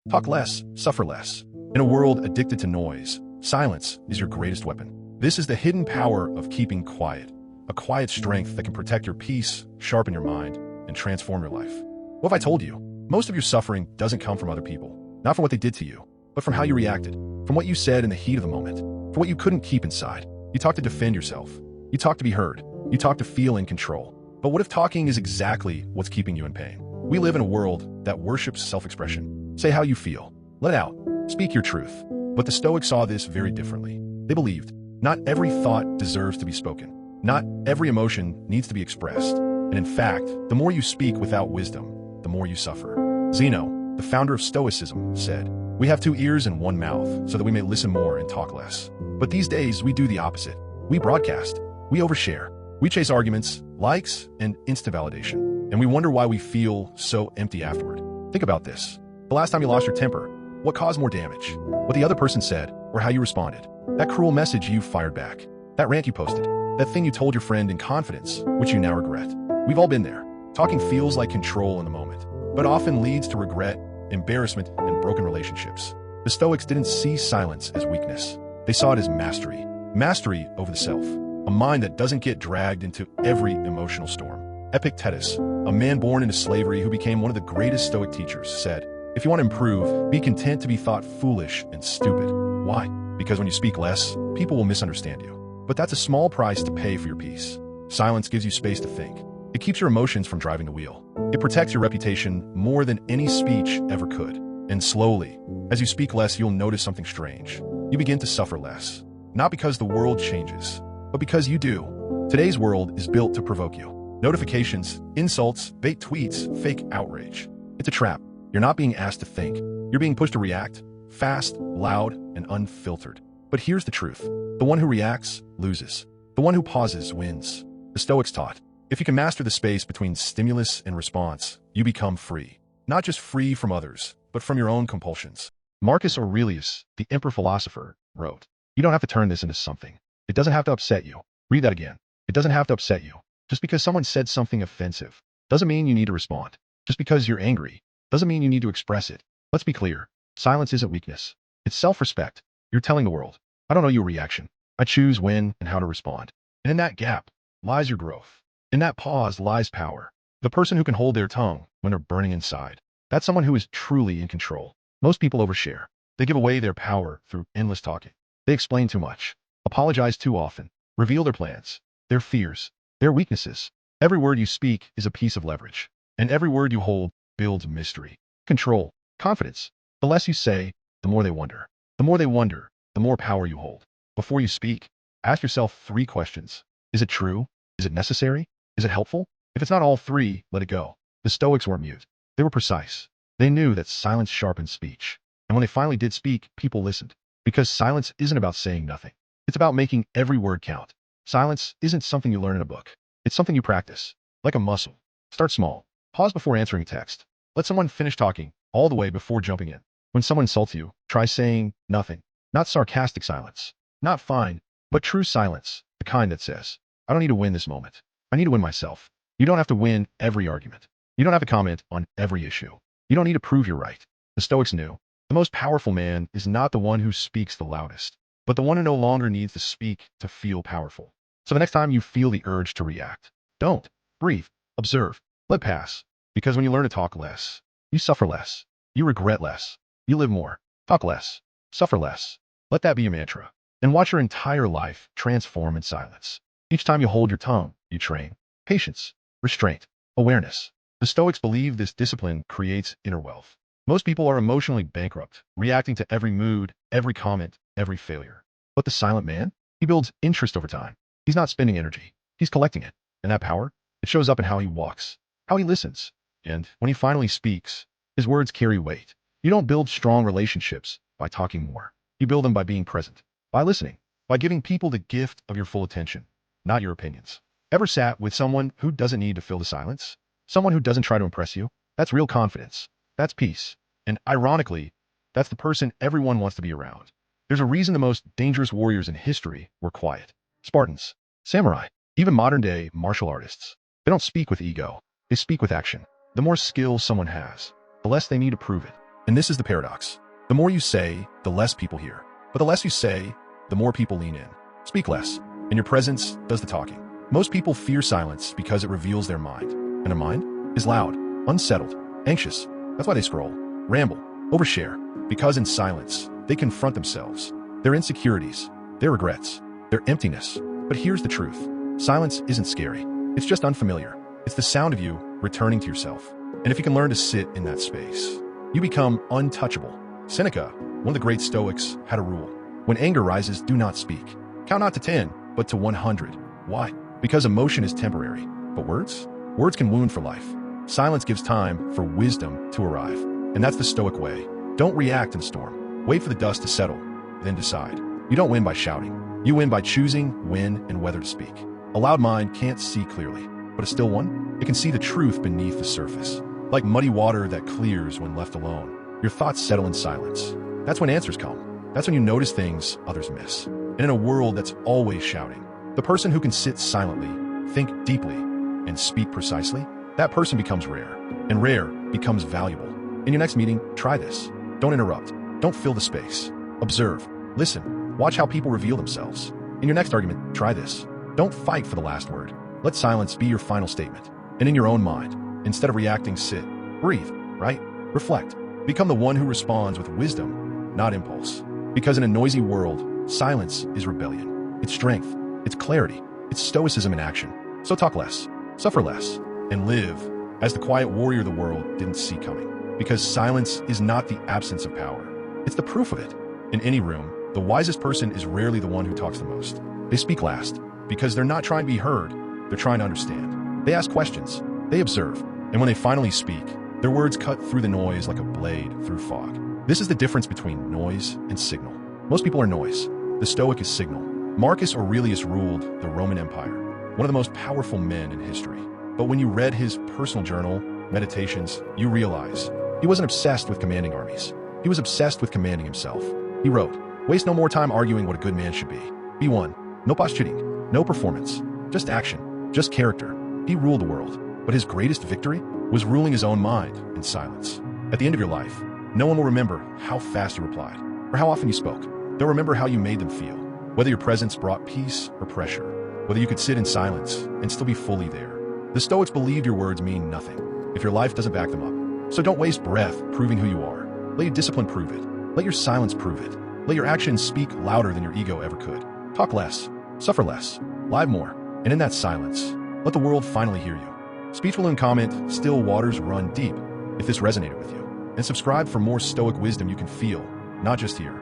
Talk less, suffer less. In a world addicted to noise, silence is your greatest weapon. This is the hidden power of keeping quiet, a quiet strength that can protect your peace, sharpen your mind, and transform your life. What have I told you? Most of your suffering doesn't come from other people, not from what they did to you, but from how you reacted, from what you said in the heat of the moment, from what you couldn't keep inside. You talk to defend yourself. You talk to be heard. You talk to feel in control. But what if talking is exactly what's keeping you in pain? We live in a world that worships self-expression. Say how you feel. Let out. Speak your truth. But the Stoics saw this very differently. They believed, not every thought deserves to be spoken. Not every emotion needs to be expressed. And in fact, the more you speak without wisdom, the more you suffer. Zeno, the founder of Stoicism, said, "We have 2 ears and 1 mouth, so that we may listen more and talk less." But these days, we do the opposite. We broadcast. We overshare. We chase arguments, likes, and instant validation. And we wonder why we feel so empty afterward. Think about this. The last time you lost your temper, what caused more damage? What the other person said, or how you responded? That cruel message you fired back. That rant you posted. That thing you told your friend in confidence, which you now regret. We've all been there. Talking feels like control in the moment, but often leads to regret, embarrassment, and broken relationships. The Stoics didn't see silence as weakness. They saw it as mastery. Mastery over the self. A mind that doesn't get dragged into every emotional storm. Epictetus, a man born into slavery who became one of the greatest Stoic teachers, said, "If you want to improve, be content to be thought foolish and stupid." Why? Because when you speak less, people will misunderstand you. But that's a small price to pay for your peace. Silence gives you space to think. It keeps your emotions from driving the wheel. It protects your reputation more than any speech ever could. And slowly, as you speak less, you'll notice something strange. You begin to suffer less. Not because the world changes, but because you do. Today's world is built to provoke you. Notifications, insults, bait tweets, fake outrage. It's a trap. You're not being asked to think. You're being pushed to react, fast, loud, and unfiltered. But here's the truth. The one who reacts loses. The one who pauses wins. The Stoics taught, if you can master the space between stimulus and response, you become free. Not just free from others, but from your own compulsions. Marcus Aurelius, the emperor philosopher, wrote, "You don't have to turn this into something. It doesn't have to upset you." Read that again. It doesn't have to upset you. Just because someone said something offensive doesn't mean you need to respond. Just because you're angry doesn't mean you need to express it. Let's be clear. Silence isn't weakness. It's self-respect. You're telling the world, I don't know your reaction. I choose when and how to respond. And in that gap lies your growth. In that pause lies power. The person who can hold their tongue when they're burning inside. That's someone who is truly in control. Most people overshare. They give away their power through endless talking. They explain too much, apologize too often, reveal their plans, their fears, their weaknesses. Every word you speak is a piece of leverage, and every word you hold builds mystery, control, confidence. The less you say, the more they wonder. The more they wonder, the more power you hold. Before you speak, ask yourself 3 questions. Is it true? Is it necessary? Is it helpful? If it's not all 3, let it go. The Stoics weren't mute. They were precise. They knew that silence sharpens speech. And when they finally did speak, people listened. Because silence isn't about saying nothing. It's about making every word count. Silence isn't something you learn in a book. It's something you practice, like a muscle. Start small. Pause before answering a text. Let someone finish talking all the way before jumping in. When someone insults you, try saying nothing. Not sarcastic silence. Not fine, but true silence. The kind that says, I don't need to win this moment. I need to win myself. You don't have to win every argument. You don't have to comment on every issue. You don't need to prove you're right. The Stoics knew the most powerful man is not the one who speaks the loudest, but the one who no longer needs to speak to feel powerful. So the next time you feel the urge to react, don't. Breathe. Observe. Let pass. Because when you learn to talk less, you suffer less. You regret less. You live more. Talk less. Suffer less. Let that be your mantra. And watch your entire life transform in silence. Each time you hold your tongue, you train patience, restraint, awareness. The Stoics believe this discipline creates inner wealth. Most people are emotionally bankrupt, reacting to every mood, every comment, every failure. But the silent man, he builds interest over time. He's not spending energy. He's collecting it. And that power, it shows up in how he walks, how he listens. And when he finally speaks, his words carry weight. You don't build strong relationships by talking more. You build them by being present, by listening, by giving people the gift of your full attention, not your opinions. Ever sat with someone who doesn't need to fill the silence? Someone who doesn't try to impress you? That's real confidence. That's peace. And ironically, that's the person everyone wants to be around. There's a reason the most dangerous warriors in history were quiet. Spartans, samurai, even modern-day martial artists. They don't speak with ego. They speak with action. The more skill someone has, the less they need to prove it. And this is the paradox. The more you say, the less people hear. But the less you say, the more people lean in. Speak less, and your presence does the talking. Most people fear silence because it reveals their mind. And their mind is loud, unsettled, anxious. That's why they scroll, ramble, overshare. Because in silence, they confront themselves, their insecurities, their regrets, their emptiness. But here's the truth. Silence isn't scary. It's just unfamiliar. It's the sound of you returning to yourself. And if you can learn to sit in that space, you become untouchable. Seneca, one of the great Stoics, had a rule. When anger rises, do not speak. Count not to 10, but to 100. Why? Because emotion is temporary. But words? Words can wound for life. Silence gives time for wisdom to arrive. And that's the Stoic way. Don't react in a storm. Wait for the dust to settle, then decide. You don't win by shouting. You win by choosing when and whether to speak. A loud mind can't see clearly, but a still one, it can see the truth beneath the surface. Like muddy water that clears when left alone. Your thoughts settle in silence. That's when answers come. That's when you notice things others miss. And in a world that's always shouting, the person who can sit silently, think deeply, and speak precisely, that person becomes rare. And rare becomes valuable. In your next meeting, try this. Don't interrupt. Don't fill the space. Observe. Listen. Watch how people reveal themselves. In your next argument, try this. Don't fight for the last word. Let silence be your final statement. And in your own mind, instead of reacting, sit. Breathe. Right? Reflect. Become the one who responds with wisdom, not impulse. Because in a noisy world, silence is rebellion. It's strength. It's clarity. It's stoicism in action. So talk less, suffer less, and live as the quiet warrior the world didn't see coming. Because silence is not the absence of power. It's the proof of it. In any room, the wisest person is rarely the one who talks the most. They speak last because they're not trying to be heard. They're trying to understand. They ask questions. They observe. And when they finally speak, their words cut through the noise like a blade through fog. This is the difference between noise and signal. Most people are noise. The Stoic is signal. Marcus Aurelius ruled the Roman Empire, one of the most powerful men in history. But when you read his personal journal, Meditations, you realize he wasn't obsessed with commanding armies. He was obsessed with commanding himself. He wrote, "Waste no more time arguing what a good man should be. Be one. No posturing, no performance, just action, just character." He ruled the world, but his greatest victory was ruling his own mind in silence. At the end of your life, no one will remember how fast you replied or how often you spoke. They'll remember how you made them feel, whether your presence brought peace or pressure, whether you could sit in silence and still be fully there. The Stoics believed your words mean nothing if your life doesn't back them up. So don't waste breath proving who you are. Let your discipline prove it. Let your silence prove it. Let your actions speak louder than your ego ever could. Talk less, suffer less, live more, and in that silence, let the world finally hear you. Speech will and comment, still waters run deep, if this resonated with you. And subscribe for more Stoic wisdom you can feel, not just hear.